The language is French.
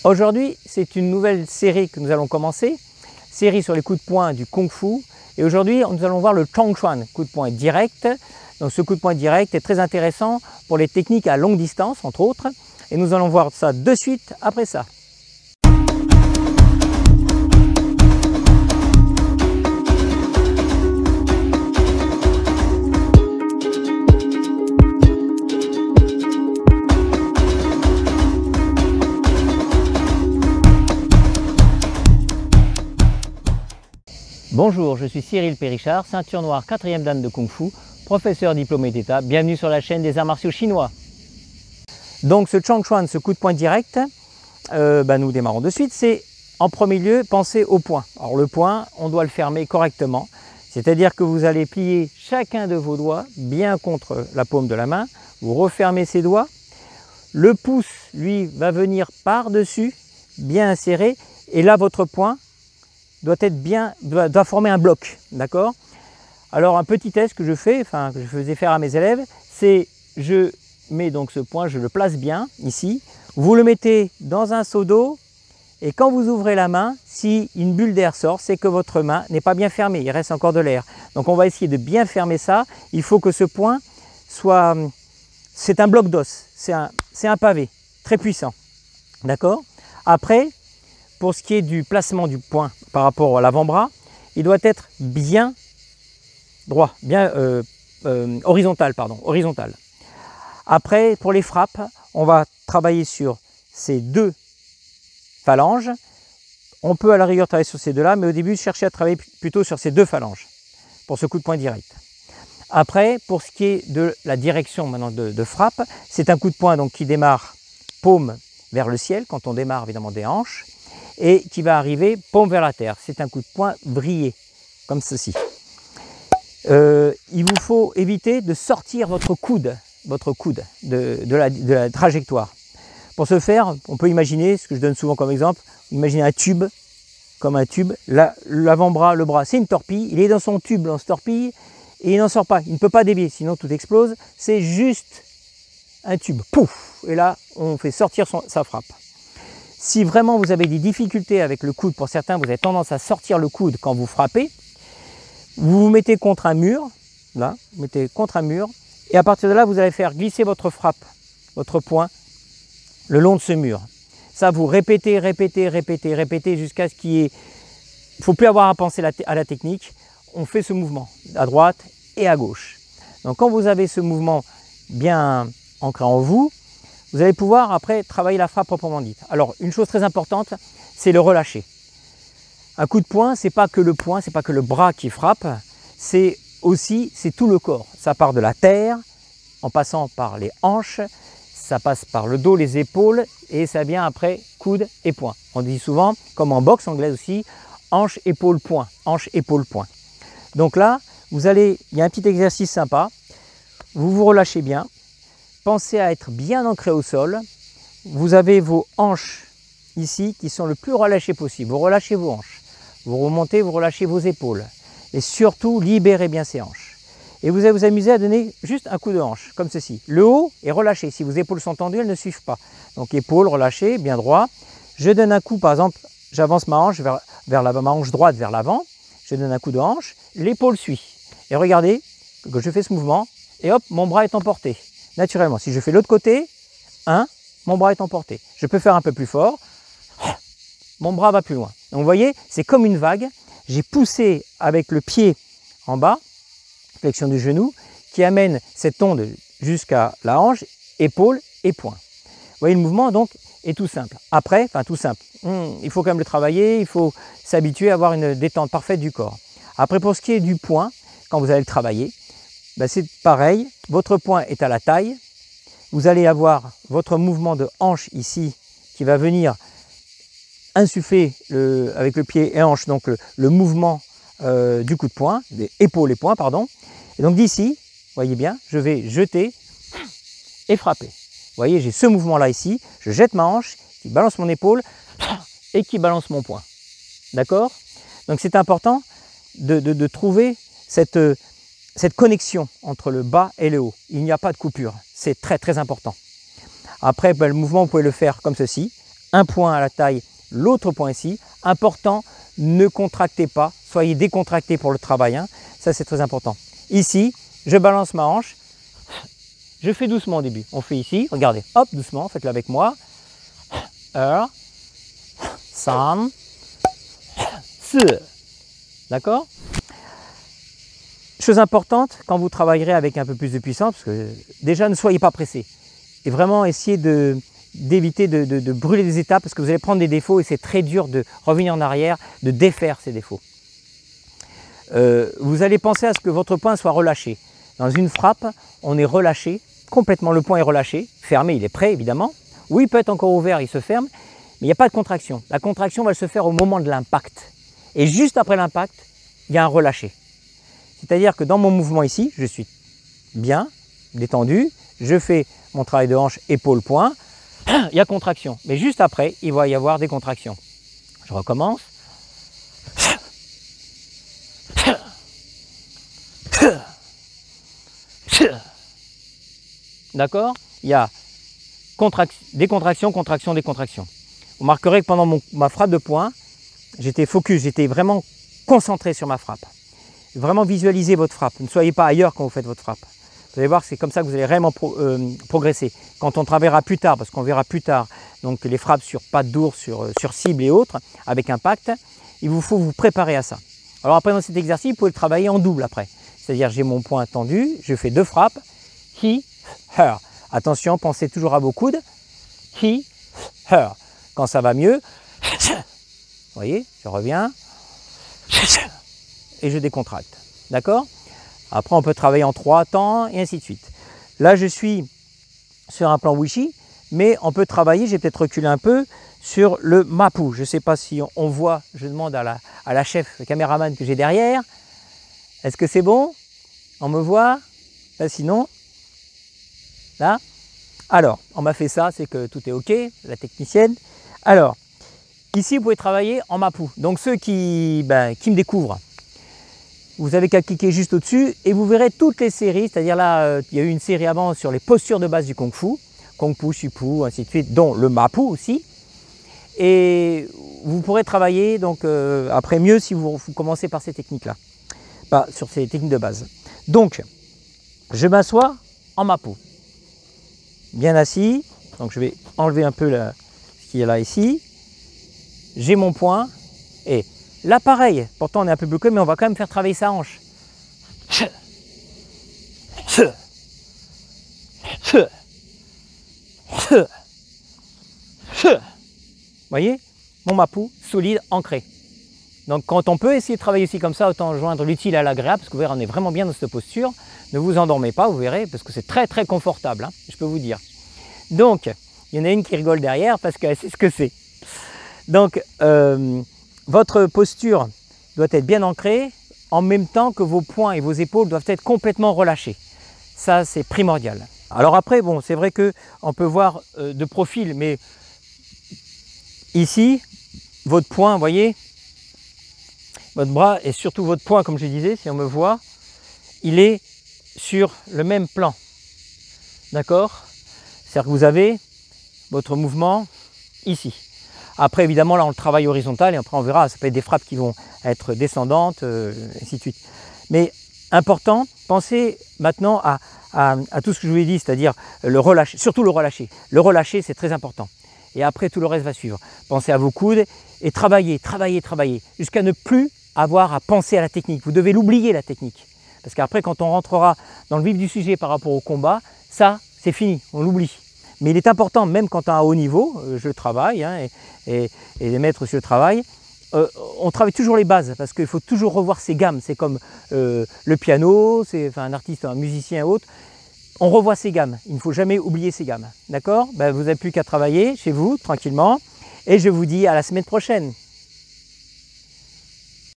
Aujourd'hui, c'est une nouvelle série que nous allons commencer, série sur les coups de poing du Kung Fu. Et aujourd'hui, nous allons voir le Chong Chuan, coup de poing direct. Donc ce coup de poing direct est très intéressant pour les techniques à longue distance, entre autres. Et nous allons voir ça de suite après ça. Bonjour, je suis Cyril Périchard, ceinture noire 4e dan de Kung Fu, professeur diplômé d'État. Bienvenue sur la chaîne des arts martiaux chinois. Donc ce Chong Chuan, ce coup de poing direct, nous démarrons de suite. C'est en premier lieu, penser au poing. Alors le poing, on doit le fermer correctement. C'est-à-dire que vous allez plier chacun de vos doigts bien contre la paume de la main. Vous refermez ses doigts. Le pouce, lui, va venir par-dessus, bien inséré. Et là, votre poing doit former un bloc, d'accord? Alors un petit test que je fais, que je faisais faire à mes élèves, c'est je mets donc ce poing, je le place bien ici, vous le mettez dans un seau d'eau et quand vous ouvrez la main, si une bulle d'air sort, c'est que votre main n'est pas bien fermée, il reste encore de l'air. Donc on va essayer de bien fermer ça, il faut que ce poing soit, c'est un bloc d'os, c'est un pavé, très puissant, d'accord? Après, pour ce qui est du placement du poing par rapport à l'avant-bras, il doit être bien droit, bien horizontal. Après, pour les frappes, on va travailler sur ces deux phalanges. On peut à la rigueur travailler sur ces deux-là, mais au début, chercher à travailler plutôt sur ces deux phalanges pour ce coup de poing direct. Après, pour ce qui est de la direction maintenant de frappe, c'est un coup de poing donc, qui démarre paume vers le ciel, quand on démarre évidemment des hanches, et qui va arriver paume vers la terre. C'est un coup de poing vrillé, comme ceci. Il vous faut éviter de sortir votre coude de la trajectoire. Pour ce faire, on peut imaginer, ce que je donne souvent comme exemple, imaginez un tube, comme un tube, l'avant-bras, le bras, c'est une torpille, il est dans son tube, dans ce torpille, et il n'en sort pas, il ne peut pas dévier, sinon tout explose, c'est juste un tube, pouf, et là, on fait sortir sa frappe. Si vraiment vous avez des difficultés avec le coude, pour certains, vous avez tendance à sortir le coude quand vous frappez, vous vous mettez contre un mur, là, vous mettez contre un mur, et à partir de là, vous allez faire glisser votre frappe, votre poing, le long de ce mur. Ça, vous répétez jusqu'à ce qu'il y ait... Il ne faut plus avoir à penser à la technique, on fait ce mouvement, à droite et à gauche. Donc quand vous avez ce mouvement bien ancré en vous, vous allez pouvoir après travailler la frappe proprement dite. Alors une chose très importante, c'est le relâcher. Un coup de poing, c'est pas que le poing, c'est pas que le bras qui frappe, c'est tout le corps. Ça part de la terre, en passant par les hanches, ça passe par le dos, les épaules, et ça vient après coude et poing. On dit souvent, comme en boxe anglaise aussi, hanche, épaule, poing, hanche, épaule, poing. Donc là, il y a un petit exercice sympa, vous vous relâchez bien. Pensez à être bien ancré au sol. Vous avez vos hanches ici qui sont le plus relâchées possible. Vous relâchez vos hanches. Vous remontez, vous relâchez vos épaules. Et surtout, libérez bien ces hanches. Et vous allez vous amuser à donner juste un coup de hanche, comme ceci. Le haut est relâché. Si vos épaules sont tendues, elles ne suivent pas. Donc épaules relâchées, bien droit. Je donne un coup, par exemple, j'avance ma hanche ma hanche droite vers l'avant. Je donne un coup de hanche. L'épaule suit. Et regardez que je fais ce mouvement. Et hop, mon bras est emporté. Naturellement, si je fais l'autre côté, mon bras est emporté. Je peux faire un peu plus fort, mon bras va plus loin. Donc vous voyez, c'est comme une vague. J'ai poussé avec le pied en bas, flexion du genou, qui amène cette onde jusqu'à la hanche, épaule et poing. Vous voyez, le mouvement donc est tout simple. Après, tout simple, il faut quand même le travailler, il faut s'habituer à avoir une détente parfaite du corps. Après, pour ce qui est du poing, quand vous allez le travailler, c'est pareil, votre poing est à la taille, vous allez avoir votre mouvement de hanche ici qui va venir insuffler avec le pied et hanche, donc le mouvement du coup de poing, des épaules et poings, pardon. Et donc d'ici, voyez bien, je vais jeter et frapper. Vous voyez, j'ai ce mouvement-là ici, je jette ma hanche qui balance mon épaule et qui balance mon poing. D'accord? Donc c'est important de trouver cette connexion entre le bas et le haut. Il n'y a pas de coupure, c'est très très important. Après, le mouvement, vous pouvez le faire comme ceci, un point à la taille, l'autre point ici. Important, ne contractez pas, soyez décontractés pour le travail, hein. Ça c'est très important. Ici, je balance ma hanche, je fais doucement au début. On fait ici, regardez, hop, doucement, faites-le avec moi. 1, 3, 4. D'accord? Chose importante, quand vous travaillerez avec un peu plus de puissance, parce que déjà ne soyez pas pressé. Et vraiment essayez d'éviter de brûler des étapes, parce que vous allez prendre des défauts et c'est très dur de revenir en arrière, de défaire ces défauts. Vous allez penser à ce que votre poing soit relâché. Dans une frappe, on est relâché, complètement le poing est relâché, fermé, il est prêt évidemment. Oui, il peut être encore ouvert, il se ferme, mais il n'y a pas de contraction. La contraction va se faire au moment de l'impact. Et juste après l'impact, il y a un relâché. C'est-à-dire que dans mon mouvement ici, je suis bien, détendu, je fais mon travail de hanche, épaule, poing, il y a contraction. Mais juste après, il va y avoir des contractions. Je recommence. D'accord? Il y a décontraction, contraction, décontraction. Vous remarquerez que pendant ma frappe de poing, j'étais focus, j'étais vraiment concentré sur ma frappe. Vraiment visualisez votre frappe. Ne soyez pas ailleurs quand vous faites votre frappe. Vous allez voir que c'est comme ça que vous allez vraiment progresser. Quand on travaillera plus tard, parce qu'on verra plus tard donc les frappes sur patte d'ours, sur cible et autres, avec impact, il vous faut vous préparer à ça. Alors après dans cet exercice, vous pouvez le travailler en double après. C'est-à-dire j'ai mon poing tendu, je fais 2 frappes, he, her. Attention, pensez toujours à vos coudes, he, her. Quand ça va mieux, vous voyez, je reviens, et je décontracte. D'accord? Après, on peut travailler en 3 temps et ainsi de suite. Là, je suis sur un plan Wishy, mais on peut travailler, j'ai peut-être reculé un peu, sur le Mapu. Je ne sais pas si on voit, je demande à la chef, le caméraman que j'ai derrière. Est-ce que c'est bon? On me voit? Là, sinon, là. Alors, on m'a fait ça, c'est que tout est OK, la technicienne. Alors, ici, vous pouvez travailler en Mapu. Donc, ceux qui me découvrent, vous avez qu'à cliquer juste au-dessus et vous verrez toutes les séries. C'est-à-dire là, il y a eu une série avant sur les postures de base du Kung Fu. Kung Fu, Shipu, ainsi de suite, dont le Mapu aussi. Et vous pourrez travailler donc après mieux si vous commencez par ces techniques-là. Pas sur ces techniques de base. Donc, je m'assois en Mapu. Bien assis. Donc, je vais enlever un peu ce qui est là ici. J'ai mon poing et là, pareil, pourtant on est un peu bloqué, mais on va quand même faire travailler sa hanche. Vous voyez, mon Mapu, solide, ancré. Donc quand on peut essayer de travailler aussi comme ça, autant joindre l'utile à l'agréable, parce que vous verrez, on est vraiment bien dans cette posture. Ne vous endormez pas, vous verrez, parce que c'est très très confortable, hein, je peux vous dire. Donc, il y en a une qui rigole derrière, parce qu'elle sait ce que c'est. Donc, votre posture doit être bien ancrée en même temps que vos poings et vos épaules doivent être complètement relâchés. Ça, c'est primordial. Alors après, bon, c'est vrai qu'on peut voir de profil, mais ici, votre poing, vous voyez, votre bras et surtout votre poing, comme je disais, si on me voit, il est sur le même plan. D'accord? C'est-à-dire que vous avez votre mouvement ici. Après, évidemment, là, on le travaille horizontal et après, on verra, ça peut être des frappes qui vont être descendantes, ainsi de suite. Mais important, pensez maintenant à tout ce que je vous ai dit, c'est-à-dire le relâcher, surtout le relâcher. Le relâcher, c'est très important. Et après, tout le reste va suivre. Pensez à vos coudes et travaillez, travaillez, travaillez, jusqu'à ne plus avoir à penser à la technique. Vous devez l'oublier, la technique. Parce qu'après, quand on rentrera dans le vif du sujet par rapport au combat, ça, c'est fini, on l'oublie. Mais il est important, même quand à un haut niveau, je travaille, hein, et les maîtres sur le travail, on travaille toujours les bases, parce qu'il faut toujours revoir ses gammes. C'est comme le piano, enfin, un artiste, un musicien et autres, on revoit ses gammes, il ne faut jamais oublier ses gammes. D'accord? Vous n'avez plus qu'à travailler chez vous, tranquillement, et je vous dis à la semaine prochaine.